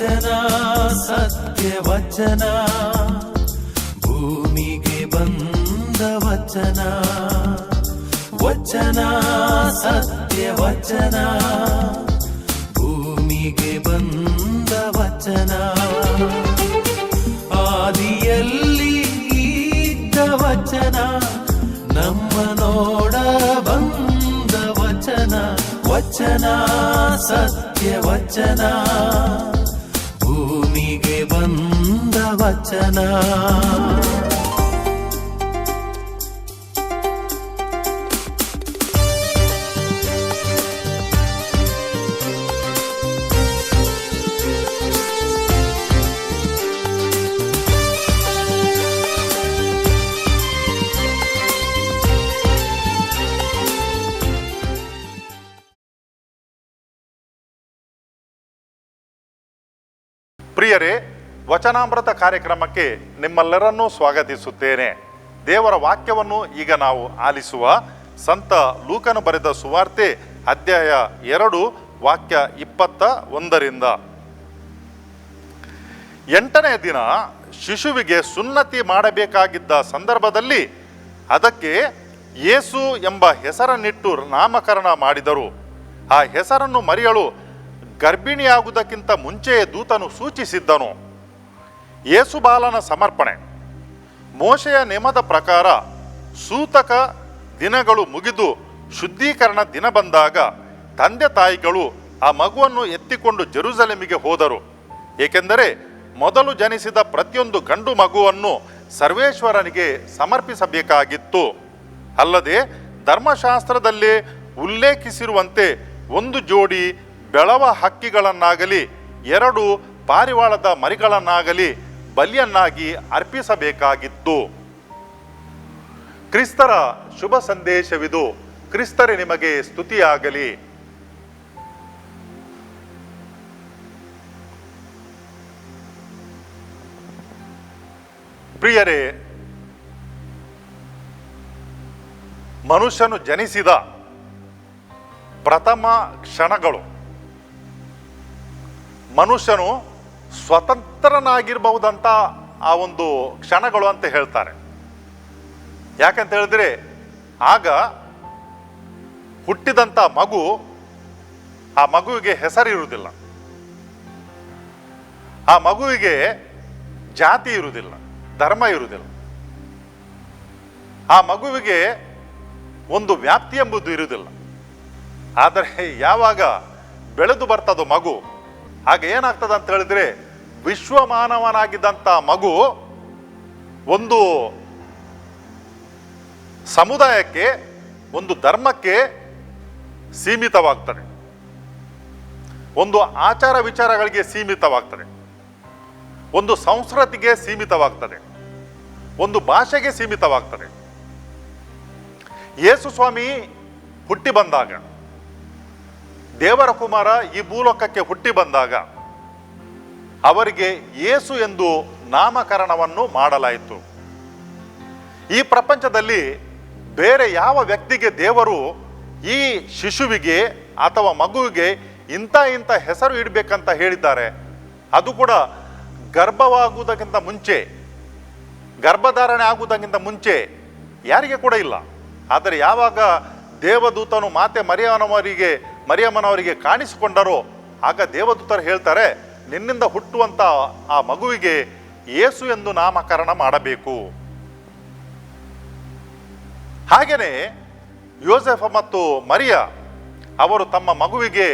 ವಚನ ಸತ್ಯ ವಚನ, ಭೂಮಿಗೆ ಬಂದ ವಚನ. ವಚನ ಸತ್ಯ ವಚನ, ಭೂಮಿಗೆ ಬಂದ ವಚನ. ಆದಿಯಲ್ಲಿ ಇದ್ದ ವಚನ, ನಮ್ಮ ನೋಡ ಬಂದ ವಚನ. ವಚನ ಸತ್ಯ ವಚನ, ಭೂಮಿಗೆ ಬಂದ ವಚನ. ಪ್ರಿಯರೇ, ವಚನಾಮೃತ ಕಾರ್ಯಕ್ರಮಕ್ಕೆ ನಿಮ್ಮೆಲ್ಲರನ್ನೂ ಸ್ವಾಗತಿಸುತ್ತೇನೆ. ದೇವರ ವಾಕ್ಯವನ್ನು ಈಗ ನಾವು ಆಲಿಸುವ ಸಂತ ಲೂಕನು ಬರೆದ ಸುವಾರ್ತೆ ಅಧ್ಯಾಯ 2 ವಾಕ್ಯ 21. 8ನೇ ದಿನ ಶಿಶುವಿಗೆ ಸುನ್ನತಿ ಮಾಡಬೇಕಾಗಿದ್ದ ಸಂದರ್ಭದಲ್ಲಿ ಅದಕ್ಕೆ ಯೇಸು ಎಂಬ ಹೆಸರನ್ನಿಟ್ಟು ನಾಮಕರಣ ಮಾಡಿದರು. ಆ ಹೆಸರನ್ನು ಮರಿಯಳು ಗರ್ಭಿಣಿಯಾಗುವುದಕ್ಕಿಂತ ಮುಂಚೆಯೇ ದೂತನು ಸೂಚಿಸಿದ್ದನು. ಯೇಸು ಬಾಲನ ಸಮರ್ಪಣೆ. ಮೋಶೆಯ ನೇಮದ ಪ್ರಕಾರ ಸೂತಕ ದಿನಗಳು ಮುಗಿದು ಶುದ್ಧೀಕರಣ ದಿನ ಬಂದಾಗ ತಂದೆ ತಾಯಿಗಳು ಆ ಮಗುವನ್ನು ಎತ್ತಿಕೊಂಡು ಜೆರುಸಲೇಮಿಗೆ ಹೋದರು. ಏಕೆಂದರೆ ಮೊದಲು ಜನಿಸಿದ ಪ್ರತಿಯೊಂದು ಗಂಡು ಮಗುವನ್ನು ಸರ್ವೇಶ್ವರನಿಗೆ ಸಮರ್ಪಿಸಬೇಕಾಗಿತ್ತು. ಅಲ್ಲದೆ ಧರ್ಮಶಾಸ್ತ್ರದಲ್ಲಿ ಉಲ್ಲೇಖಿಸಿರುವಂತೆ ಒಂದು ಜೋಡಿ ಬೆಳವ ಹಕ್ಕಿಗಳನ್ನಾಗಲಿ 2 ಪಾರಿವಾಳದ ಮರಿಗಳನ್ನಾಗಲಿ ಬಲಿಯನ್ನಾಗಿ ಅರ್ಪಿಸಬೇಕಾಗಿತ್ತು. ಕ್ರಿಸ್ತರ ಶುಭ ಸಂದೇಶವಿದು. ಕ್ರಿಸ್ತರೇ ನಿಮಗೆ ಸ್ತುತಿಯಾಗಲಿ. ಪ್ರಿಯರೇ, ಮನುಷ್ಯನು ಜನಿಸಿದ ಪ್ರಥಮ ಕ್ಷಣಗಳು ಮನುಷ್ಯನು ಸ್ವತಂತ್ರನಾಗಿರಬಹುದಂತ ಆ ಒಂದು ಕ್ಷಣಗಳು ಅಂತ ಹೇಳ್ತಾರೆ. ಯಾಕಂತ ಹೇಳಿದ್ರೆ ಆಗ ಹುಟ್ಟಿದಂಥ ಮಗು, ಆ ಮಗುವಿಗೆ ಹೆಸರಿರುವುದಿಲ್ಲ, ಆ ಮಗುವಿಗೆ ಜಾತಿ ಇರುವುದಿಲ್ಲ, ಧರ್ಮ ಇರುವುದಿಲ್ಲ, ಆ ಮಗುವಿಗೆ ಒಂದು ವ್ಯಾಪ್ತಿ ಎಂಬುದು ಇರುವುದಿಲ್ಲ. ಆದರೆ ಯಾವಾಗ ಬೆಳೆದು ಬರ್ತದೋ ಮಗು, ಆಗ ಏನಾಗ್ತದೆ ಅಂತ ಹೇಳಿದ್ರೆ ವಿಶ್ವಮಾನವನಾಗಿದ್ದಂಥ ಮಗು ಒಂದು ಸಮುದಾಯಕ್ಕೆ, ಒಂದು ಧರ್ಮಕ್ಕೆ ಸೀಮಿತವಾಗ್ತದೆ, ಒಂದು ಆಚಾರ ವಿಚಾರಗಳಿಗೆ ಸೀಮಿತವಾಗ್ತದೆ, ಒಂದು ಸಂಸ್ಕೃತಿಗೆ ಸೀಮಿತವಾಗ್ತದೆ, ಒಂದು ಭಾಷೆಗೆ ಸೀಮಿತವಾಗ್ತದೆ. ಯೇಸು ಸ್ವಾಮಿ ಹುಟ್ಟಿ ಬಂದಾಗ, ದೇವರ ಕುಮಾರ ಈ ಭೂಲೋಕಕ್ಕೆ ಹುಟ್ಟಿ ಬಂದಾಗ ಅವರಿಗೆ ಯೇಸು ಎಂದು ನಾಮಕರಣವನ್ನು ಮಾಡಲಾಯಿತು. ಈ ಪ್ರಪಂಚದಲ್ಲಿ ಬೇರೆ ಯಾವ ವ್ಯಕ್ತಿಗೆ ದೇವರು ಈ ಶಿಶುವಿಗೆ ಅಥವಾ ಮಗುವಿಗೆ ಇಂಥ ಹೆಸರು ಇಡಬೇಕಂತ ಹೇಳಿದ್ದಾರೆ? ಅದು ಕೂಡ ಗರ್ಭವಾಗುವುದಕ್ಕಿಂತ ಮುಂಚೆ, ಗರ್ಭಧಾರಣೆ ಆಗುವುದಕ್ಕಿಂತ ಮುಂಚೆ ಯಾರಿಗೆ ಕೂಡ ಇಲ್ಲ. ಆದರೆ ಯಾವಾಗ ದೇವದೂತನು ಮಾತೆ ಮರಿಯಮ್ಮನವರಿಗೆ ಕಾಣಿಸಿಕೊಂಡರೋ ಆಗ ದೇವದೂತರು ಹೇಳ್ತಾರೆ, ನಿನ್ನಿಂದ ಹುಟ್ಟುವಂಥ ಆ ಮಗುವಿಗೆ ಯೇಸು ಎಂದು ನಾಮಕರಣ ಮಾಡಬೇಕು. ಹಾಗೆಯೇ ಯೋಸೆಫ ಮತ್ತು ಮರಿಯ ಅವರು ತಮ್ಮ ಮಗುವಿಗೆ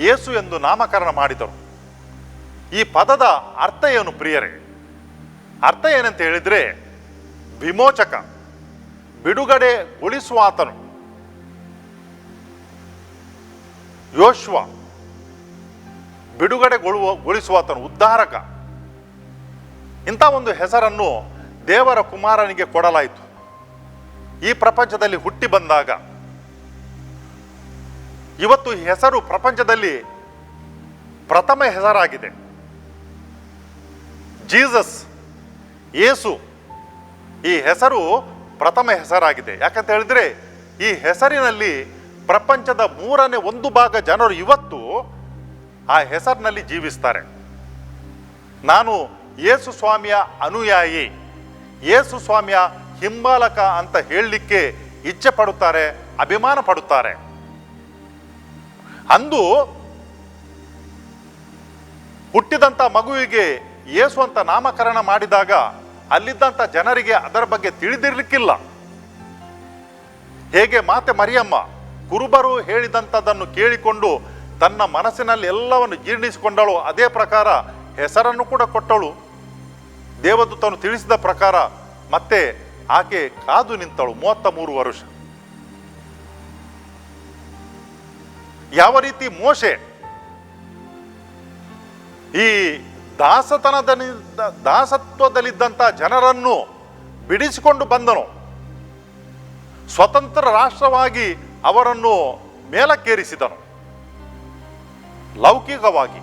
ಯೇಸು ಎಂದು ನಾಮಕರಣ ಮಾಡಿದರು. ಈ ಪದದ ಅರ್ಥ ಏನು ಪ್ರಿಯರೇ? ಅರ್ಥ ಏನಂತ ಹೇಳಿದರೆ ವಿಮೋಚಕ, ಬಿಡುಗಡೆಗೊಳಿಸುವಾತನು. ಯೋಶ್ವ ಬಿಡುಗಡೆಗೊಳಿಸುವಾತನು, ಉದ್ಧಾರಕ. ಇಂಥ ಒಂದು ಹೆಸರನ್ನು ದೇವರ ಕುಮಾರನಿಗೆ ಕೊಡಲಾಯಿತು. ಈ ಪ್ರಪಂಚದಲ್ಲಿ ಹುಟ್ಟಿ ಬಂದಾಗ ಇವತ್ತು ಈ ಹೆಸರು ಪ್ರಪಂಚದಲ್ಲಿ ಪ್ರಥಮ ಹೆಸರಾಗಿದೆ. ಜೀಸಸ್, ಯೇಸು, ಈ ಹೆಸರು ಪ್ರಥಮ ಹೆಸರಾಗಿದೆ. ಯಾಕಂತ ಹೇಳಿದ್ರೆ ಈ ಹೆಸರಿನಲ್ಲಿ ಪ್ರಪಂಚದ 1/3 ಜನರು ಇವತ್ತು ಆ ಹೆಸರಿನಲ್ಲಿ ಜೀವಿಸ್ತಾರೆ. ನಾನು ಯೇಸು ಸ್ವಾಮಿಯ ಅನುಯಾಯಿ, ಯೇಸು ಸ್ವಾಮಿಯ ಹಿಂಬಾಲಕ ಅಂತ ಹೇಳಲಿಕ್ಕೆ ಇಚ್ಛೆ ಪಡುತ್ತಾರೆ, ಅಭಿಮಾನ ಪಡುತ್ತಾರೆ. ಅಂದು ಹುಟ್ಟಿದಂಥ ಮಗುವಿಗೆ ಯೇಸು ಅಂತ ನಾಮಕರಣ ಮಾಡಿದಾಗ ಅಲ್ಲಿದ್ದಂಥ ಜನರಿಗೆ ಅದರ ಬಗ್ಗೆ ತಿಳಿದಿರಲಿಕ್ಕಿಲ್ಲ. ಹೇಗೆ ಮಾತೆ ಮರಿಯಮ್ಮ ಕುರುಬರು ಹೇಳಿದಂಥದ್ದನ್ನು ಕೇಳಿಕೊಂಡು ತನ್ನ ಮನಸ್ಸಿನಲ್ಲಿ ಎಲ್ಲವನ್ನು ಜೀರ್ಣಿಸಿಕೊಂಡಳು, ಅದೇ ಪ್ರಕಾರ ಹೆಸರನ್ನು ಕೂಡ ಕೊಟ್ಟಳು. ದೇವದೂತನು ತಿಳಿಸಿದ ಪ್ರಕಾರ ಮತ್ತೆ ಆಕೆ ಕಾದು ನಿಂತಳು 33 ವರ್ಷ. ಯಾವ ರೀತಿ ಮೋಶೆ ಈ ದಾಸತ್ವದಲ್ಲಿದ್ದಂಥ ಜನರನ್ನು ಬಿಡಿಸಿಕೊಂಡು ಬಂದನು, ಸ್ವತಂತ್ರ ರಾಷ್ಟ್ರವಾಗಿ ಅವರನ್ನು ಮೇಲಕ್ಕೇರಿಸಿದನು. ಲೌಕಿಕವಾಗಿ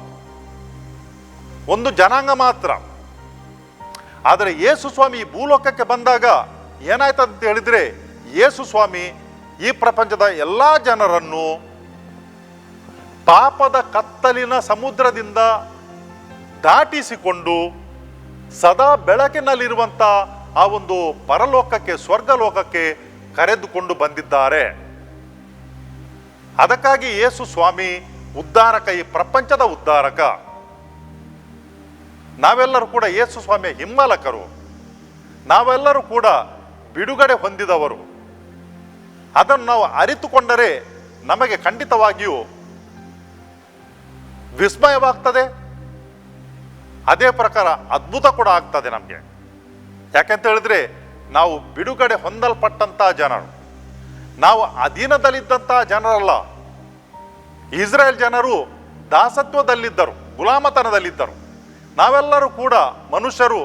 ಒಂದು ಜನಾಂಗ ಮಾತ್ರ. ಆದರೆ ಯೇಸು ಸ್ವಾಮಿ ಈ ಭೂಲೋಕಕ್ಕೆ ಬಂದಾಗ ಏನಾಯ್ತಂತ ಹೇಳಿದ್ರೆ, ಯೇಸು ಸ್ವಾಮಿ ಈ ಪ್ರಪಂಚದ ಎಲ್ಲ ಜನರನ್ನು ಪಾಪದ ಕತ್ತಲಿನ ಸಮುದ್ರದಿಂದ ದಾಟಿಸಿಕೊಂಡು ಸದಾ ಬೆಳಕಿನಲ್ಲಿರುವಂಥ ಆ ಒಂದು ಪರಲೋಕಕ್ಕೆ, ಸ್ವರ್ಗಲೋಕಕ್ಕೆ ಕರೆದುಕೊಂಡು ಬಂದಿದ್ದಾರೆ. ಅದಕ್ಕಾಗಿ ಯೇಸು ಸ್ವಾಮಿ ಉದ್ಧಾರಕ, ಈ ಪ್ರಪಂಚದ ಉದ್ಧಾರಕ. ನಾವೆಲ್ಲರೂ ಕೂಡ ಯೇಸು ಸ್ವಾಮಿಯ ಹಿಂಬಾಲಕರು, ನಾವೆಲ್ಲರೂ ಕೂಡ ಬಿಡುಗಡೆ ಹೊಂದಿದವರು. ಅದನ್ನು ನಾವು ಅರಿತುಕೊಂಡರೆ ನಮಗೆ ಖಂಡಿತವಾಗಿಯೂ ವಿಸ್ಮಯವಾಗ್ತದೆ, ಅದೇ ಪ್ರಕಾರ ಅದ್ಭುತ ಕೂಡ ಆಗ್ತದೆ ನಮಗೆ. ಯಾಕೆಂತ ಹೇಳಿದ್ರೆ ನಾವು ಬಿಡುಗಡೆ ಹೊಂದಲ್ಪಟ್ಟಂಥ ಜನರು, ನಾವು ಅಧೀನದಲ್ಲಿದ್ದಂಥ ಜನರಲ್ಲ. ಇಸ್ರೇಲ್ ಜನರು ದಾಸತ್ವದಲ್ಲಿದ್ದರು, ಗುಲಾಮತನದಲ್ಲಿದ್ದರು. ನಾವೆಲ್ಲರೂ ಕೂಡ ಮನುಷ್ಯರು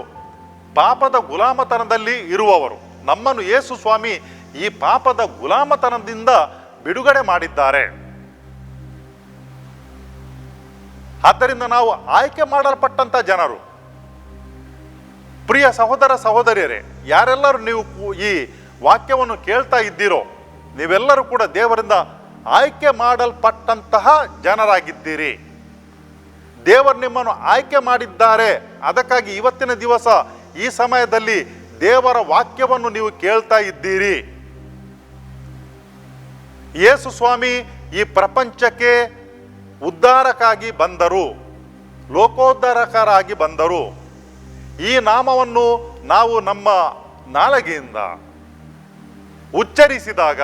ಪಾಪದ ಗುಲಾಮತನದಲ್ಲಿ ಇರುವವರು. ನಮ್ಮನ್ನು ಯೇಸು ಸ್ವಾಮಿ ಈ ಪಾಪದ ಗುಲಾಮತನದಿಂದ ಬಿಡುಗಡೆ ಮಾಡಿದ್ದಾರೆ. ಆದ್ದರಿಂದ ನಾವು ಆಯ್ಕೆ ಮಾಡಲ್ಪಟ್ಟಂಥ ಜನರು. ಪ್ರಿಯ ಸಹೋದರ ಸಹೋದರಿಯರೇ, ಯಾರೆಲ್ಲರೂ ನೀವು ಈ ವಾಕ್ಯವನ್ನು ಕೇಳ್ತಾ ಇದ್ದೀರೋ, ನೀವೆಲ್ಲರೂ ಕೂಡ ದೇವರಿಂದ ಆಯ್ಕೆ ಮಾಡಲ್ಪಟ್ಟಂತಹ ಜನರಾಗಿದ್ದೀರಿ. ದೇವರು ನಿಮ್ಮನ್ನು ಆಯ್ಕೆ ಮಾಡಿದ್ದಾರೆ. ಅದಕ್ಕಾಗಿ ಇವತ್ತಿನ ದಿವಸ ಈ ಸಮಯದಲ್ಲಿ ದೇವರ ವಾಕ್ಯವನ್ನು ನೀವು ಕೇಳ್ತಾ ಇದ್ದೀರಿ. ಯೇಸು ಸ್ವಾಮಿ ಈ ಪ್ರಪಂಚಕ್ಕೆ ಉದ್ಧಾರಕ್ಕಾಗಿ ಬಂದರು, ಲೋಕೋದ್ಧಾರಕರಾಗಿ ಬಂದರು. ಈ ನಾಮವನ್ನು ನಾವು ನಮ್ಮ ನಾಲಿಗೆಯಿಂದ ಉಚ್ಚರಿಸಿದಾಗ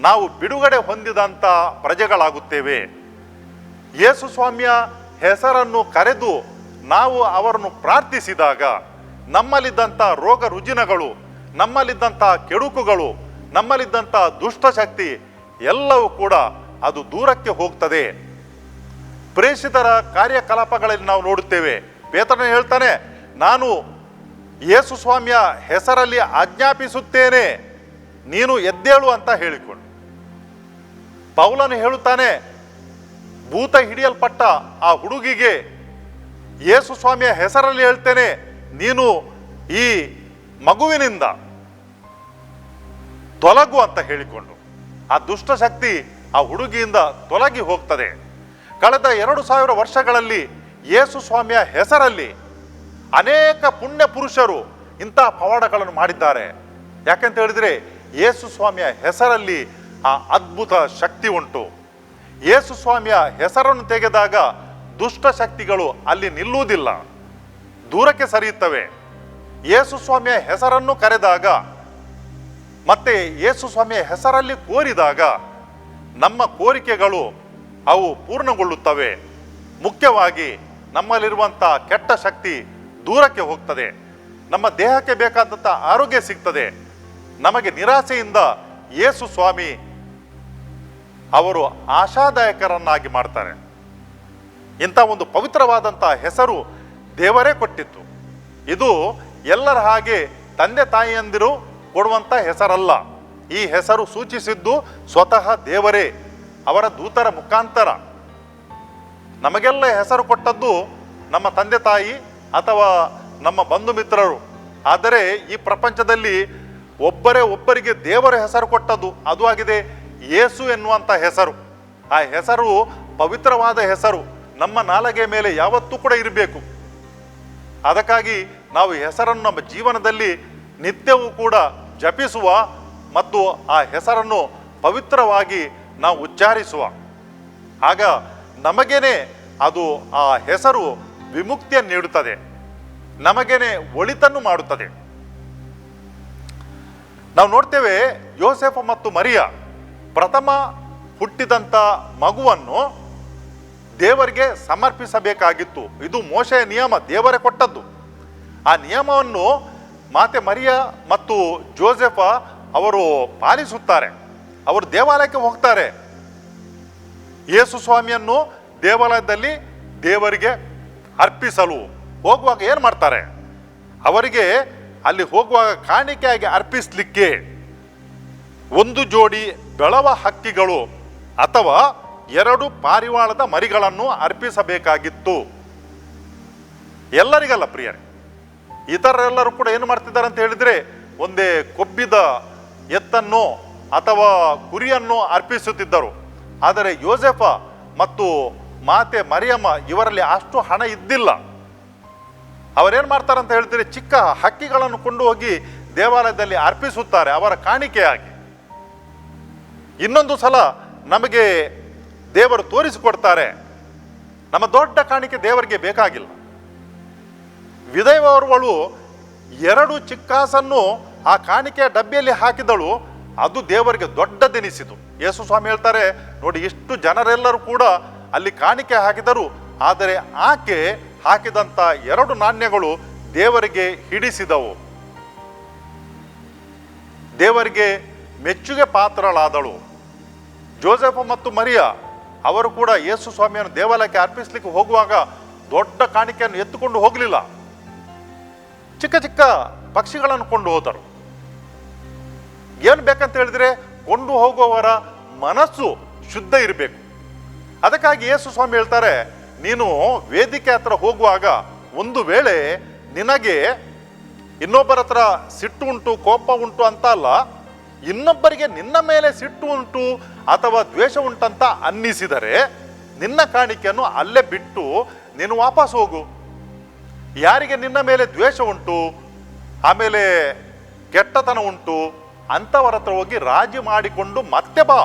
ನಾವು ಬಿಡುಗಡೆ ಹೊಂದಿದಂಥ ಪ್ರಜೆಗಳಾಗುತ್ತೇವೆ. ಯೇಸು ಸ್ವಾಮಿಯ ಹೆಸರನ್ನು ಕರೆದು ನಾವು ಅವರನ್ನು ಪ್ರಾರ್ಥಿಸಿದಾಗ ನಮ್ಮಲ್ಲಿದ್ದಂಥ ರೋಗ ರುಜಿನಗಳು, ನಮ್ಮಲ್ಲಿದ್ದಂಥ ಕೆಡುಕುಗಳು, ನಮ್ಮಲ್ಲಿದ್ದಂಥ ದುಷ್ಟಶಕ್ತಿ ಎಲ್ಲವೂ ಕೂಡ ಅದು ದೂರಕ್ಕೆ ಹೋಗ್ತದೆ. ಪ್ರೇಷಿತರ ಕಾರ್ಯಕಲಾಪಗಳಲ್ಲಿ ನಾವು ನೋಡುತ್ತೇವೆ, ಪೇತ್ರನು ಹೇಳ್ತಾನೆ, ನಾನು ಯೇಸು ಸ್ವಾಮಿಯ ಹೆಸರಲ್ಲಿ ಆಜ್ಞಾಪಿಸುತ್ತೇನೆ, ನೀನು ಎದ್ದೇಳು ಅಂತ ಹೇಳಿಕೊಂಡು. ಪೌಲನು ಹೇಳುತ್ತಾನೆ, ಭೂತ ಹಿಡಿಯಲ್ಪಟ್ಟ ಆ ಹುಡುಗಿಗೆ ಯೇಸು ಸ್ವಾಮಿಯ ಹೆಸರಲ್ಲಿ ಹೇಳ್ತೇನೆ, ನೀನು ಈ ಮಗುವಿನಿಂದ ತೊಲಗು ಅಂತ ಹೇಳಿಕೊಂಡು ಆ ದುಷ್ಟಶಕ್ತಿ ಆ ಹುಡುಗಿಯಿಂದ ತೊಲಗಿ ಹೋಗ್ತದೆ. ಕಳೆದ 2000 ವರ್ಷಗಳಲ್ಲಿ ಯೇಸು ಸ್ವಾಮಿಯ ಹೆಸರಲ್ಲಿ ಅನೇಕ ಪುಣ್ಯ ಪುರುಷರು ಇಂಥ ಪವಾಡಗಳನ್ನು ಮಾಡಿದ್ದಾರೆ. ಯಾಕೆಂತ ಹೇಳಿದ್ರೆ ಯೇಸು ಸ್ವಾಮಿಯ ಹೆಸರಲ್ಲಿ ಆ ಅದ್ಭುತ ಶಕ್ತಿ ಉಂಟು. ಯೇಸು ಸ್ವಾಮಿಯ ಹೆಸರನ್ನು ತೆಗೆದಾಗ ದುಷ್ಟಶಕ್ತಿಗಳು ಅಲ್ಲಿ ನಿಲ್ಲುವುದಿಲ್ಲ, ದೂರಕ್ಕೆ ಸರಿಯುತ್ತವೆ. ಯೇಸು ಸ್ವಾಮಿಯ ಹೆಸರನ್ನು ಕರೆದಾಗ ಮತ್ತೆ ಯೇಸು ಸ್ವಾಮಿಯ ಹೆಸರಲ್ಲಿ ಕೋರಿದಾಗ ನಮ್ಮ ಕೋರಿಕೆಗಳು ಅವು ಪೂರ್ಣಗೊಳ್ಳುತ್ತವೆ. ಮುಖ್ಯವಾಗಿ ನಮ್ಮಲ್ಲಿರುವಂಥ ಕೆಟ್ಟ ಶಕ್ತಿ ದೂರಕ್ಕೆ ಹೋಗ್ತದೆ, ನಮ್ಮ ದೇಹಕ್ಕೆ ಬೇಕಾದಂಥ ಆರೋಗ್ಯ ಸಿಗ್ತದೆ. ನಮಗೆ ನಿರಾಸೆಯಿಂದ ಯೇಸು ಸ್ವಾಮಿ ಅವರು ಆಶಾದಾಯಕರನ್ನಾಗಿ ಮಾಡ್ತಾರೆ. ಇಂಥ ಒಂದು ಪವಿತ್ರವಾದಂಥ ಹೆಸರು ದೇವರೇ ಕೊಟ್ಟಿತ್ತು. ಇದು ಎಲ್ಲರ ಹಾಗೆ ತಂದೆ ತಾಯಿಯಂದಿರು ಕೊಡುವಂಥ ಹೆಸರಲ್ಲ. ಈ ಹೆಸರು ಸೂಚಿಸಿದ್ದು ಸ್ವತಃ ದೇವರೇ, ಅವರ ದೂತರ ಮುಖಾಂತರ. ನಮಗೆಲ್ಲ ಹೆಸರು ಕೊಟ್ಟದ್ದು ನಮ್ಮ ತಂದೆ ತಾಯಿ ಅಥವಾ ನಮ್ಮ ಬಂಧು ಮಿತ್ರರು. ಆದರೆ ಈ ಪ್ರಪಂಚದಲ್ಲಿ ಒಬ್ಬರಿಗೆ ದೇವರ ಹೆಸರು ಕೊಟ್ಟದ್ದು ಅದು ಆಗಿದೆ ಯೇಸು ಎನ್ನುವಂಥ ಹೆಸರು. ಆ ಹೆಸರು ಪವಿತ್ರವಾದ ಹೆಸರು, ನಮ್ಮ ನಾಲಿಗೆ ಮೇಲೆ ಯಾವತ್ತೂ ಕೂಡ ಇರಬೇಕು. ಅದಕ್ಕಾಗಿ ನಾವು ಹೆಸರನ್ನು ನಮ್ಮ ಜೀವನದಲ್ಲಿ ನಿತ್ಯವೂ ಕೂಡ ಜಪಿಸುವ ಮತ್ತು ಆ ಹೆಸರನ್ನು ಪವಿತ್ರವಾಗಿ ನಾವು ಉಚ್ಚಾರಿಸುವ. ಆಗ ನಮಗೇನೆ ಅದು ಆ ಹೆಸರು ವಿಮುಕ್ತಿಯನ್ನು ನೀಡುತ್ತದೆ, ನಮಗೇನೆ ಒಳಿತನ್ನು ಮಾಡುತ್ತದೆ. ನಾವು ನೋಡ್ತೇವೆ, ಯೋಸೇಫ ಮತ್ತು ಮರಿಯ ಪ್ರಥಮ ಹುಟ್ಟಿದಂಥ ಮಗುವನ್ನು ದೇವರಿಗೆ ಸಮರ್ಪಿಸಬೇಕಾಗಿತ್ತು. ಇದು ಮೋಶೆಯ ನಿಯಮ, ದೇವರೇ ಕೊಟ್ಟದ್ದು. ಆ ನಿಯಮವನ್ನು ಮಾತೆ ಮರಿಯ ಮತ್ತು ಜೋಸೆಫ ಅವರು ಪಾಲಿಸುತ್ತಾರೆ. ಅವರು ದೇವಾಲಯಕ್ಕೆ ಹೋಗ್ತಾರೆ. ಯೇಸು ಸ್ವಾಮಿಯನ್ನು ದೇವಾಲಯದಲ್ಲಿ ದೇವರಿಗೆ ಅರ್ಪಿಸಲು ಹೋಗುವಾಗ ಏನು ಮಾಡ್ತಾರೆ? ಅವರಿಗೆ ಅಲ್ಲಿ ಹೋಗುವಾಗ ಕಾಣಿಕೆಯಾಗಿ ಅರ್ಪಿಸಲಿಕ್ಕೆ ಒಂದು ಜೋಡಿ ಬೆಳವ ಹಕ್ಕಿಗಳು ಅಥವಾ 2 ಪಾರಿವಾಳದ ಮರಿಗಳನ್ನು ಅರ್ಪಿಸಬೇಕಾಗಿತ್ತು. ಎಲ್ಲರಿಗಲ್ಲ ಪ್ರಿಯರೇ, ಇತರರೆಲ್ಲರೂ ಕೂಡ ಏನು ಮಾಡ್ತಿದ್ದಾರೆ ಅಂತ ಹೇಳಿದ್ರೆ, ಒಂದೇ ಕೊಬ್ಬಿದ ಎತ್ತನ್ನು ಅಥವಾ ಕುರಿಯನ್ನು ಅರ್ಪಿಸುತ್ತಿದ್ದರು. ಆದರೆ ಯೋಸೆಫ ಮತ್ತು ಮಾತೆ ಮರಿಯಮ್ಮ ಇವರಲ್ಲಿ ಅಷ್ಟು ಹಣ ಇದ್ದಿಲ್ಲ. ಅವರೇನು ಮಾಡ್ತಾರೆ ಅಂತ ಹೇಳ್ತಾರೆ, ಚಿಕ್ಕ ಹಕ್ಕಿಗಳನ್ನು ಕೊಂಡು ಹೋಗಿ ದೇವಾಲಯದಲ್ಲಿ ಅರ್ಪಿಸುತ್ತಾರೆ ಅವರ ಕಾಣಿಕೆಯಾಗಿ. ಇನ್ನೊಂದು ಸಲ ನಮಗೆ ದೇವರು ತೋರಿಸಿಕೊಡ್ತಾರೆ, ನಮ್ಮ ದೊಡ್ಡ ಕಾಣಿಕೆ ದೇವರಿಗೆ ಬೇಕಾಗಿಲ್ಲ. ವಿಧವೆಯವರುಗಳು 2 ಚಿಕ್ಕಾಸನ್ನು ಆ ಕಾಣಿಕೆಯ ಡಬ್ಬಿಯಲ್ಲಿ ಹಾಕಿದಳು, ಅದು ದೇವರಿಗೆ ದೊಡ್ಡದೆನಿಸಿತು. ಯೇಸು ಸ್ವಾಮಿ ಹೇಳ್ತಾರೆ, ನೋಡಿ, ಇಷ್ಟು ಜನರೆಲ್ಲರೂ ಕೂಡ ಅಲ್ಲಿ ಕಾಣಿಕೆ ಹಾಕಿದರು, ಆದರೆ ಆಕೆ ಹಾಕಿದಂಥ 2 ನಾಣ್ಯಗಳು ದೇವರಿಗೆ ಹಿಡಿಸಿದವು, ದೇವರಿಗೆ ಮೆಚ್ಚುಗೆ ಪಾತ್ರಳಾದಳು. ಜೋಸೆಫ್ ಮತ್ತು ಮರಿಯ ಅವರು ಕೂಡ ಯೇಸು ಸ್ವಾಮಿಯನ್ನು ದೇವಾಲಯಕ್ಕೆ ಅರ್ಪಿಸಲಿಕ್ಕೆ ಹೋಗುವಾಗ ದೊಡ್ಡ ಕಾಣಿಕೆಯನ್ನು ಎತ್ತುಕೊಂಡು ಹೋಗಲಿಲ್ಲ, ಚಿಕ್ಕ ಚಿಕ್ಕ ಪಕ್ಷಿಗಳನ್ನು ಕೊಂಡು ಹೋದರು. ಏನು ಬೇಕಂತ ಹೇಳಿದ್ರೆ, ಕೊಂಡು ಹೋಗುವವರ ಮನಸ್ಸು ಶುದ್ಧ ಇರಬೇಕು. ಅದಕ್ಕಾಗಿ ಯೇಸು ಸ್ವಾಮಿ ಹೇಳ್ತಾರೆ, ನೀನು ವೇದಿಕೆ ಹತ್ರ ಹೋಗುವಾಗ ಒಂದು ವೇಳೆ ನಿನಗೆ ಇನ್ನೊಬ್ಬರ ಹತ್ರ ಸಿಟ್ಟು ಉಂಟು, ಕೋಪ ಉಂಟು ಅಂತ ಅಲ್ಲ, ಇನ್ನೊಬ್ಬರಿಗೆ ನಿನ್ನ ಮೇಲೆ ಸಿಟ್ಟು ಉಂಟು ಅಥವಾ ದ್ವೇಷ ಉಂಟಂತ ಅನ್ನಿಸಿದರೆ ನಿನ್ನ ಕಾಣಿಕೆಯನ್ನು ಅಲ್ಲೇ ಬಿಟ್ಟು ನೀನು ವಾಪಸ್ ಹೋಗು. ಯಾರಿಗೆ ನಿನ್ನ ಮೇಲೆ ದ್ವೇಷ ಉಂಟು, ಆಮೇಲೆ ಕೆಟ್ಟತನ ಉಂಟು, ಅಂಥವರ ಹತ್ರ ಹೋಗಿ ರಾಜಿ ಮಾಡಿಕೊಂಡು ಮತ್ತೆ ಬಾ,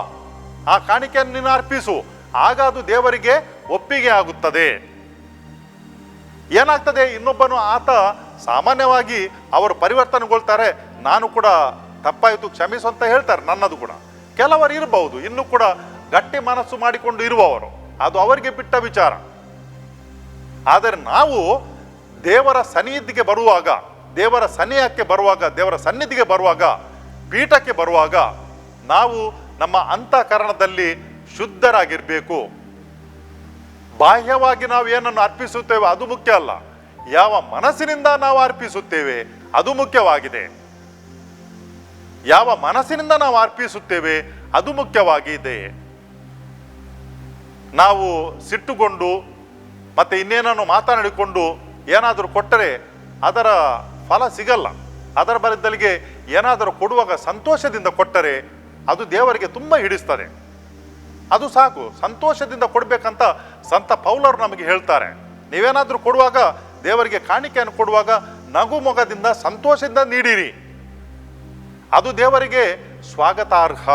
ಆ ಕಾಣಿಕೆಯನ್ನು ನೀನು ಅರ್ಪಿಸು. ಆಗ ಅದು ದೇವರಿಗೆ ಒಪ್ಪಿಗೆ ಆಗುತ್ತದೆ. ಏನಾಗ್ತದೆ, ಇನ್ನೊಬ್ಬನು ಆತ ಸಾಮಾನ್ಯವಾಗಿ ಅವರು ಪರಿವರ್ತನೆಗೊಳ್ತಾರೆ, ನಾನು ಕೂಡ ತಪ್ಪಾಯಿತು ಕ್ಷಮಿಸು ಅಂತ ಹೇಳ್ತಾರೆ, ನನ್ನದು ಕೂಡ. ಕೆಲವರು ಇರಬಹುದು ಇನ್ನೂ ಕೂಡ ಗಟ್ಟಿ ಮನಸ್ಸು ಮಾಡಿಕೊಂಡು ಇರುವವರು, ಅದು ಅವರಿಗೆ ಬಿಟ್ಟ ವಿಚಾರ. ಆದರೆ ನಾವು ದೇವರ ಸನ್ನಿಧಿಗೆ ಬರುವಾಗ, ದೇವರ ಸನಿಹಕ್ಕೆ ಬರುವಾಗ, ದೇವರ ಸನ್ನಿಧಿಗೆ ಬರುವಾಗ, ಪೀಠಕ್ಕೆ ಬರುವಾಗ ನಾವು ನಮ್ಮ ಅಂತಃಕರಣದಲ್ಲಿ ಶುದ್ಧರಾಗಿರಬೇಕು. ಬಾಹ್ಯವಾಗಿ ನಾವು ಏನನ್ನು ಅರ್ಪಿಸುತ್ತೇವೆ ಅದು ಮುಖ್ಯ ಅಲ್ಲ, ಯಾವ ಮನಸ್ಸಿನಿಂದ ನಾವು ಅರ್ಪಿಸುತ್ತೇವೆ ಅದು ಮುಖ್ಯವಾಗಿದೆ. ಯಾವ ಮನಸ್ಸಿನಿಂದ ನಾವು ಅರ್ಪಿಸುತ್ತೇವೆ ಅದು ಮುಖ್ಯವಾಗಿದೆ. ನಾವು ಸಿಟ್ಟುಕೊಂಡು ಮತ್ತೆ ಇನ್ನೇನನ್ನು ಮಾತನಾಡಿಕೊಂಡು ಏನಾದರೂ ಕೊಟ್ಟರೆ ಅದರ ಫಲ ಸಿಗಲ್ಲ. ಅದರ ಬದಲಿಗೆ ಏನಾದರೂ ಕೊಡುವಾಗ ಸಂತೋಷದಿಂದ ಕೊಟ್ಟರೆ ಅದು ದೇವರಿಗೆ ತುಂಬ ಹಿಡಿಸ್ತದೆ. ಅದು ಸಾಕು, ಸಂತೋಷದಿಂದ ಕೊಡಬೇಕಂತ ಸಂತ ಪೌಲರು ನಮಗೆ ಹೇಳ್ತಾರೆ. ನೀವೇನಾದರೂ ಕೊಡುವಾಗ, ದೇವರಿಗೆ ಕಾಣಿಕೆಯನ್ನು ಕೊಡುವಾಗ ನಗು ಮೊಗದಿಂದ ಸಂತೋಷದಿಂದ ನೀಡಿರಿ. ಅದು ದೇವರಿಗೆ ಸ್ವಾಗತಾರ್ಹ,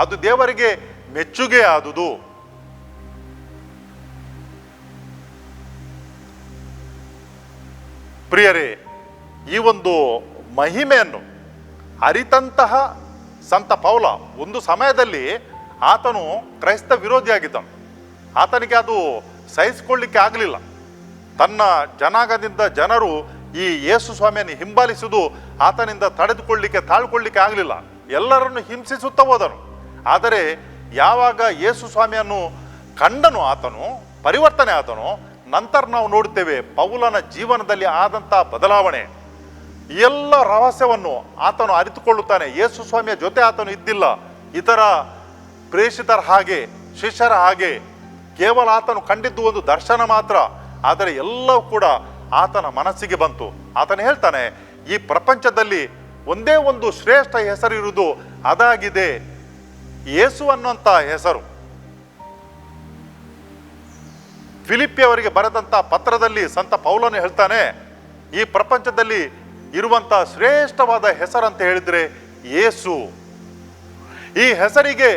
ಅದು ದೇವರಿಗೆ ಮೆಚ್ಚುಗೆ ಆದುದು. ಪ್ರಿಯರೇ, ಈ ಒಂದು ಮಹಿಮೆಯನ್ನು ಅರಿತಂತಹ ಸಂತ ಪೌಲ ಒಂದು ಸಮಯದಲ್ಲಿ ಆತನು ಕ್ರೈಸ್ತ ವಿರೋಧಿಯಾಗಿದ್ದನು. ಆತನಿಗೆ ಅದು ಸಹಿಸಿಕೊಳ್ಳಿಕ್ಕೆ ಆಗಲಿಲ್ಲ. ತನ್ನ ಜನಾಂಗದಿಂದ ಜನರು ಈ ಯೇಸು ಸ್ವಾಮಿಯನ್ನು ಹಿಂಬಾಲಿಸುವುದು ಆತನಿಂದ ತಡೆದುಕೊಳ್ಳಿಕ್ಕೆ ತಾಳ್ಕೊಳ್ಳಿಕ್ಕೆ ಆಗಲಿಲ್ಲ. ಎಲ್ಲರನ್ನು ಹಿಂಸಿಸುತ್ತಾ ಹೋದನು. ಆದರೆ ಯಾವಾಗ ಯೇಸು ಸ್ವಾಮಿಯನ್ನು ಕಂಡನು, ಆತನು ಪರಿವರ್ತನೆ ಆದನು, ನಂತರ ನಾವು ನೋಡುತ್ತೇವೆ ಪೌಲನ ಜೀವನದಲ್ಲಿ ಆದಂಥ ಬದಲಾವಣೆ. ಎಲ್ಲ ರಹಸ್ಯವನ್ನು ಆತನು ಅರಿತುಕೊಳ್ಳುತ್ತಾನೆ. ಯೇಸು ಸ್ವಾಮಿಯ ಜೊತೆ ಆತನು ಇದ್ದಿಲ್ಲ, ಇತರ ಪ್ರೇಷಿತರ ಹಾಗೆ, ಶಿಷ್ಯರ ಹಾಗೆ. ಕೇವಲ ಆತನು ಕಂಡಿದ್ದು ಒಂದು ದರ್ಶನ ಮಾತ್ರ. ಆದರೆ ಎಲ್ಲವೂ ಕೂಡ ಆತನ ಮನಸ್ಸಿಗೆ ಬಂತು. ಆತನು ಹೇಳ್ತಾನೆ, ಈ ಪ್ರಪಂಚದಲ್ಲಿ ಒಂದೇ ಒಂದು ಶ್ರೇಷ್ಠ ಹೆಸರು ಇರುವುದು, ಅದಾಗಿದೆ ಯೇಸು ಅನ್ನುವಂಥ ಹೆಸರು. ಫಿಲಿಪ್ಪಿಯವರಿಗೆ ಬರೆದಂಥ ಪತ್ರದಲ್ಲಿ ಸಂತ ಪೌಲನು ಹೇಳ್ತಾನೆ, ಈ ಪ್ರಪಂಚದಲ್ಲಿ ಇರುವಂಥ ಶ್ರೇಷ್ಠವಾದ ಹೆಸರಂತ ಹೇಳಿದರೆ ಯೇಸು. ಈ ಹೆಸರಿಗೆ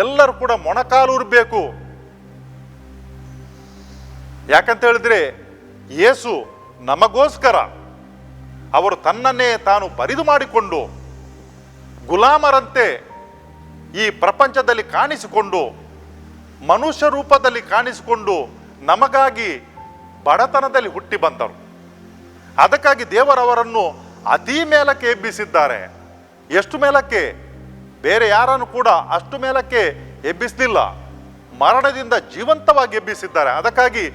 ಎಲ್ಲರೂ ಕೂಡ ಮೊಣಕಾಲೂರಬೇಕು. ಯಾಕಂತ ಹೇಳಿದ್ರೆ ಯೇಸು ನಮಗೋಸ್ಕರ ಅವರು ತನ್ನನ್ನೇ ತಾನು ಬರಿದು ಮಾಡಿಕೊಂಡು ಗುಲಾಮರಂತೆ ಈ ಪ್ರಪಂಚದಲ್ಲಿ ಕಾಣಿಸಿಕೊಂಡು ಮನುಷ್ಯ ರೂಪದಲ್ಲಿ ಕಾಣಿಸಿಕೊಂಡು ನಮಗಾಗಿ ಬಡತನದಲ್ಲಿ ಹುಟ್ಟಿ ಬಂದರು. ಅದಕ್ಕಾಗಿ ದೇವರವರನ್ನು ಅತಿ ಮೇಲಕ್ಕೆ ಎಬ್ಬಿಸಿದ್ದಾರೆ. ಎಷ್ಟು ಮೇಲಕ್ಕೆ? ಬೇರೆ ಯಾರನ್ನು ಕೂಡ ಅಷ್ಟು ಮೇಲಕ್ಕೆ ಎಬ್ಬಿಸಲಿಲ್ಲ. ಮರಣದಿಂದ ಜೀವಂತವಾಗಿ ಎಬ್ಬಿಸಿದ್ದಾರೆ. ಅದಕ್ಕಾಗಿ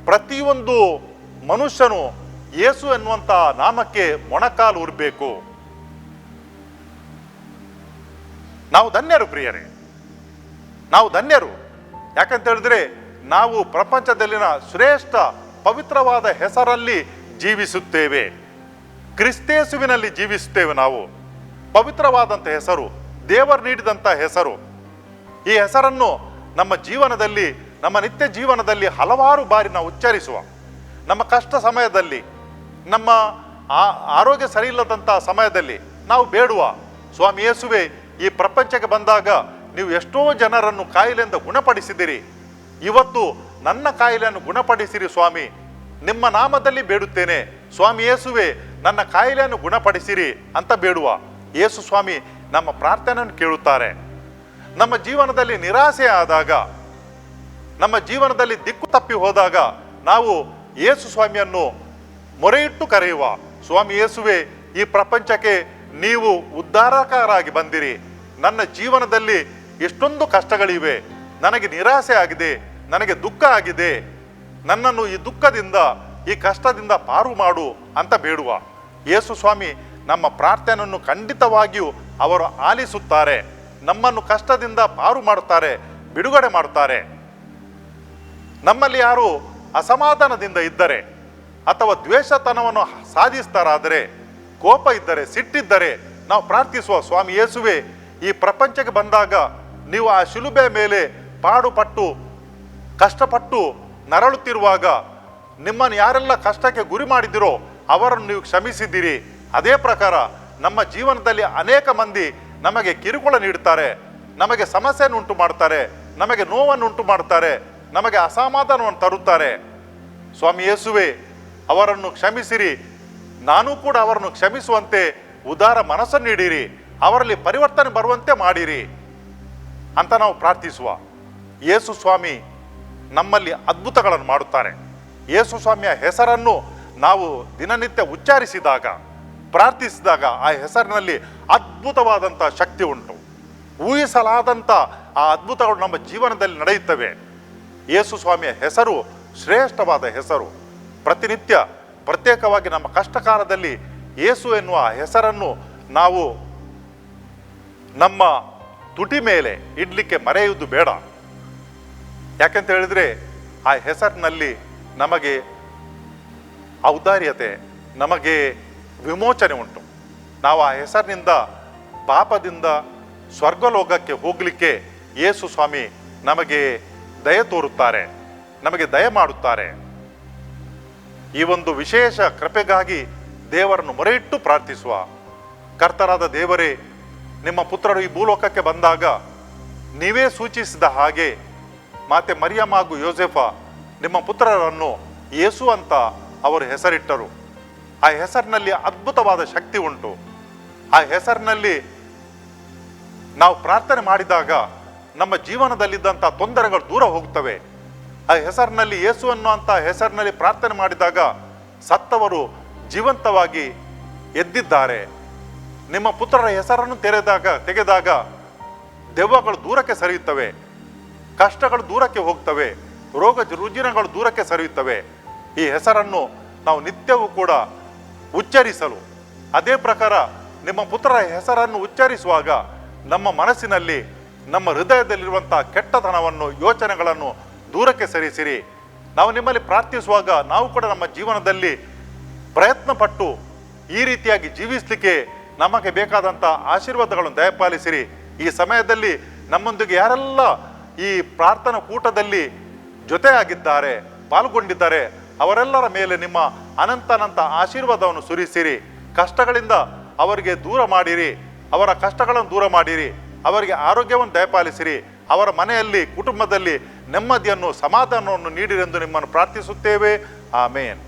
ಪ್ರತಿಯೊಂದು ಮನುಷ್ಯನು ಯೇಸು ಎನ್ನುವಂಥ ನಾಮಕ್ಕೆ ಮೊಣಕಾಲು ಊರಬೇಕು. ನಾವು ಧನ್ಯರು ಪ್ರಿಯರೇ, ನಾವು ಧನ್ಯರು. ಯಾಕಂತ ಹೇಳಿದ್ರೆ ನಾವು ಪ್ರಪಂಚದಲ್ಲಿನ ಶ್ರೇಷ್ಠ ಪವಿತ್ರವಾದ ಹೆಸರಲ್ಲಿ ಜೀವಿಸುತ್ತೇವೆ. ಕ್ರಿಸ್ತೇಸುವಿನಲ್ಲಿ ಜೀವಿಸುತ್ತೇವೆ. ನಾವು ಪವಿತ್ರವಾದಂಥ ಹೆಸರು, ದೇವರು ನೀಡಿದಂಥ ಹೆಸರು. ಈ ಹೆಸರನ್ನು ನಮ್ಮ ಜೀವನದಲ್ಲಿ, ನಮ್ಮ ನಿತ್ಯ ಜೀವನದಲ್ಲಿ ಹಲವಾರು ಬಾರಿ ನಾವು ಉಚ್ಚರಿಸುವ, ನಮ್ಮ ಕಷ್ಟ ಸಮಯದಲ್ಲಿ, ನಮ್ಮ ಆರೋಗ್ಯ ಸರಿ ಇಲ್ಲದಂಥ ಸಮಯದಲ್ಲಿ ನಾವು ಬೇಡುವ, ಸ್ವಾಮಿ ಯೇಸುವೆ, ಈ ಪ್ರಪಂಚಕ್ಕೆ ಬಂದಾಗ ನೀವು ಎಷ್ಟೋ ಜನರನ್ನು ಕಾಯಿಲೆಯಿಂದ ಗುಣಪಡಿಸಿದಿರಿ. ಇವತ್ತು ನನ್ನ ಕಾಯಿಲೆಯನ್ನು ಗುಣಪಡಿಸಿರಿ ಸ್ವಾಮಿ, ನಿಮ್ಮ ನಾಮದಲ್ಲಿ ಬೇಡುತ್ತೇನೆ. ಸ್ವಾಮಿ ಯೇಸುವೆ, ನನ್ನ ಕಾಯಿಲೆಯನ್ನು ಗುಣಪಡಿಸಿರಿ ಅಂತ ಬೇಡುವ. ಯೇಸು ಸ್ವಾಮಿ ನಮ್ಮ ಪ್ರಾರ್ಥನೆಯನ್ನು ಕೇಳುತ್ತಾರೆ. ನಮ್ಮ ಜೀವನದಲ್ಲಿ ನಿರಾಸೆ ಆದಾಗ, ನಮ್ಮ ಜೀವನದಲ್ಲಿ ದಿಕ್ಕು ತಪ್ಪಿ ಹೋದಾಗ ನಾವು ಯೇಸು ಸ್ವಾಮಿಯನ್ನು ಮೊರೆಯಿಟ್ಟು ಕರೆಯುವ, ಸ್ವಾಮಿ ಯೇಸುವೆ, ಈ ಪ್ರಪಂಚಕ್ಕೆ ನೀವು ಉದ್ಧಾರಕರಾಗಿ ಬಂದಿರಿ. ನನ್ನ ಜೀವನದಲ್ಲಿ ಎಷ್ಟೊಂದು ಕಷ್ಟಗಳಿವೆ, ನನಗೆ ನಿರಾಸೆ ಆಗಿದೆ, ನನಗೆ ದುಃಖ ಆಗಿದೆ, ನನ್ನನ್ನು ಈ ದುಃಖದಿಂದ, ಈ ಕಷ್ಟದಿಂದ ಪಾರು ಮಾಡು ಅಂತ ಬೇಡುವ. ಯೇಸು ಸ್ವಾಮಿ ನಮ್ಮ ಪ್ರಾರ್ಥನೆಯನ್ನು ಖಂಡಿತವಾಗಿಯೂ ಅವರು ಆಲಿಸುತ್ತಾರೆ. ನಮ್ಮನ್ನು ಕಷ್ಟದಿಂದ ಪಾರು ಮಾಡುತ್ತಾರೆ, ಬಿಡುಗಡೆ ಮಾಡುತ್ತಾರೆ. ನಮ್ಮಲ್ಲಿ ಯಾರು ಅಸಮಾಧಾನದಿಂದ ಇದ್ದರೆ ಅಥವಾ ದ್ವೇಷತನವನ್ನು ಸಾಧಿಸ್ತಾರಾದರೆ, ಕೋಪ ಇದ್ದರೆ, ಸಿಟ್ಟಿದ್ದರೆ ನಾವು ಪ್ರಾರ್ಥಿಸುವ, ಸ್ವಾಮಿ ಯೇಸುವೆ, ಈ ಪ್ರಪಂಚಕ್ಕೆ ಬಂದಾಗ ನೀವು ಆ ಶಿಲುಬೆ ಮೇಲೆ ಪಾಡುಪಟ್ಟು ಕಷ್ಟಪಟ್ಟು ನರಳುತ್ತಿರುವಾಗ ನಿಮ್ಮನ್ನು ಯಾರೆಲ್ಲ ಕಷ್ಟಕ್ಕೆ ಗುರಿ ಮಾಡಿದಿರೋ ಅವರನ್ನು ನೀವು ಕ್ಷಮಿಸಿದ್ದೀರಿ. ಅದೇ ಪ್ರಕಾರ ನಮ್ಮ ಜೀವನದಲ್ಲಿ ಅನೇಕ ಮಂದಿ ನಮಗೆ ಕಿರುಕುಳ ನೀಡುತ್ತಾರೆ, ನಮಗೆ ಸಮಸ್ಯೆಯನ್ನು ಉಂಟು ಮಾಡ್ತಾರೆ, ನಮಗೆ ನೋವನ್ನು ಉಂಟು ಮಾಡ್ತಾರೆ, ನಮಗೆ ಅಸಮಾಧಾನವನ್ನು ತರುತ್ತಾರೆ. ಸ್ವಾಮಿ ಯೇಸುವೆ, ಅವರನ್ನು ಕ್ಷಮಿಸಿರಿ. ನಾನು ಕೂಡ ಅವರನ್ನು ಕ್ಷಮಿಸುವಂತೆ ಉದಾರ ಮನಸ್ಸನ್ನು ನೀಡಿರಿ, ಅವರಲ್ಲಿ ಪರಿವರ್ತನೆ ಬರುವಂತೆ ಮಾಡಿರಿ ಅಂತ ನಾವು ಪ್ರಾರ್ಥಿಸುವ. ಯೇಸು ಸ್ವಾಮಿ ನಮ್ಮಲ್ಲಿ ಅದ್ಭುತಗಳನ್ನು ಮಾಡುತ್ತಾರೆ. ಯೇಸು ಸ್ವಾಮಿಯ ಹೆಸರನ್ನು ನಾವು ದಿನನಿತ್ಯ ಉಚ್ಚಾರಿಸಿದಾಗ, ಪ್ರಾರ್ಥಿಸಿದಾಗ ಆ ಹೆಸರಿನಲ್ಲಿ ಅದ್ಭುತವಾದಂಥ ಶಕ್ತಿ ಉಂಟು. ಊಹಿಸಲಾದಂಥ ಆ ಅದ್ಭುತಗಳು ನಮ್ಮ ಜೀವನದಲ್ಲಿ ನಡೆಯುತ್ತವೆ. ಯೇಸು ಸ್ವಾಮಿಯ ಹೆಸರು ಶ್ರೇಷ್ಠವಾದ ಹೆಸರು. ಪ್ರತಿನಿತ್ಯ ಪ್ರತ್ಯೇಕವಾಗಿ ನಮ್ಮ ಕಷ್ಟಕಾಲದಲ್ಲಿ ಯೇಸು ಎನ್ನುವ ಹೆಸರನ್ನು ನಾವು ನಮ್ಮ ತುಟಿ ಮೇಲೆ ಇಡ್ಲಿಕ್ಕೆ ಮರೆಯುವುದು ಬೇಡ. ಯಾಕೆಂತ ಹೇಳಿದ್ರೆ ಆ ಹೆಸರಿನಲ್ಲಿ ನಮಗೆ ಔದಾರ್ಯತೆ, ನಮಗೆ ವಿಮೋಚನೆ ಉಂಟು. ನಾವು ಆ ಹೆಸರಿನಿಂದ ಪಾಪದಿಂದ ಸ್ವರ್ಗಲೋಕಕ್ಕೆ ಹೋಗಲಿಕ್ಕೆ ಯೇಸು ಸ್ವಾಮಿ ನಮಗೆ ದಯ ತೋರುತ್ತಾರೆ, ನಮಗೆ ದಯ ಮಾಡುತ್ತಾರೆ. ಈ ಒಂದು ವಿಶೇಷ ಕೃಪೆಗಾಗಿ ದೇವರನ್ನು ಮೊರೆಯಿಟ್ಟು ಪ್ರಾರ್ಥಿಸುವ. ಕರ್ತರಾದ ದೇವರೇ, ನಿಮ್ಮ ಪುತ್ರರು ಈ ಭೂಲೋಕಕ್ಕೆ ಬಂದಾಗ ನೀವೇ ಸೂಚಿಸಿದ ಹಾಗೆ ಮಾತೆ ಮರಿಯಮ್ಮ ಹಾಗೂ ಯೋಸೆಫ ನಿಮ್ಮ ಪುತ್ರರನ್ನು ಯೇಸು ಅಂತ ಅವರು ಹೆಸರಿಟ್ಟರು. ಆ ಹೆಸರಿನಲ್ಲಿ ಅದ್ಭುತವಾದ ಶಕ್ತಿ ಉಂಟು. ಆ ಹೆಸರಿನಲ್ಲಿ ನಾವು ಪ್ರಾರ್ಥನೆ ಮಾಡಿದಾಗ ನಮ್ಮ ಜೀವನದಲ್ಲಿದ್ದಂಥ ತೊಂದರೆಗಳು ದೂರ ಹೋಗುತ್ತವೆ. ಆ ಹೆಸರಿನಲ್ಲಿ, ಯೇಸು ಅನ್ನುವಂಥ ಹೆಸರಿನಲ್ಲಿ ಪ್ರಾರ್ಥನೆ ಮಾಡಿದಾಗ ಸತ್ತವರು ಜೀವಂತವಾಗಿ ಎದ್ದಿದ್ದಾರೆ. ನಿಮ್ಮ ಪುತ್ರರ ಹೆಸರನ್ನು ತೆಗೆದಾಗ ದೆವ್ವಗಳು ದೂರಕ್ಕೆ ಸರಿಯುತ್ತವೆ, ಕಷ್ಟಗಳು ದೂರಕ್ಕೆ ಹೋಗ್ತವೆ, ರೋಗ ರುಜಿನಗಳು ದೂರಕ್ಕೆ ಸರಿಯುತ್ತವೆ. ಈ ಹೆಸರನ್ನು ನಾವು ನಿತ್ಯವೂ ಕೂಡ ಉಚ್ಚರಿಸಲು, ಅದೇ ಪ್ರಕಾರ ನಿಮ್ಮ ಪುತ್ರರ ಹೆಸರನ್ನು ಉಚ್ಚರಿಸುವಾಗ ನಮ್ಮ ಮನಸ್ಸಿನಲ್ಲಿ, ನಮ್ಮ ಹೃದಯದಲ್ಲಿರುವಂಥ ಕೆಟ್ಟತನವನ್ನು, ಯೋಚನೆಗಳನ್ನು ದೂರಕ್ಕೆ ಸರಿಸಿರಿ. ನಾವು ನಿಮ್ಮಲ್ಲಿ ಪ್ರಾರ್ಥಿಸುವಾಗ ನಾವು ಕೂಡ ನಮ್ಮ ಜೀವನದಲ್ಲಿ ಪ್ರಯತ್ನ ಪಟ್ಟು ಈ ರೀತಿಯಾಗಿ ಜೀವಿಸಲಿಕ್ಕೆ ನಮಗೆ ಬೇಕಾದಂಥ ಆಶೀರ್ವಾದಗಳನ್ನು ದಯಪಾಲಿಸಿರಿ. ಈ ಸಮಯದಲ್ಲಿ ನಮ್ಮೊಂದಿಗೆ ಯಾರೆಲ್ಲ ಈ ಪ್ರಾರ್ಥನಾ ಕೂಟದಲ್ಲಿ ಜೊತೆಯಾಗಿದ್ದಾರೆ, ಪಾಲ್ಗೊಂಡಿದ್ದಾರೆ ಅವರೆಲ್ಲರ ಮೇಲೆ ನಿಮ್ಮ ಅನಂತ ಆಶೀರ್ವಾದವನ್ನು ಸುರಿಸಿರಿ. ಕಷ್ಟಗಳಿಂದ ಅವರಿಗೆ ದೂರ ಮಾಡಿರಿ, ಅವರ ಕಷ್ಟಗಳನ್ನು ದೂರ ಮಾಡಿರಿ, ಅವರಿಗೆ ಆರೋಗ್ಯವನ್ನು ದಯಪಾಲಿಸಿರಿ, ಅವರ ಮನೆಯಲ್ಲಿ ಕುಟುಂಬದಲ್ಲಿ ನೆಮ್ಮದಿಯನ್ನು ಸಮಾಧಾನವನ್ನು ನೀಡಿರೆಂದು ನಿಮ್ಮನ್ನು ಪ್ರಾರ್ಥಿಸುತ್ತೇವೆ. ಆಮೇನ್.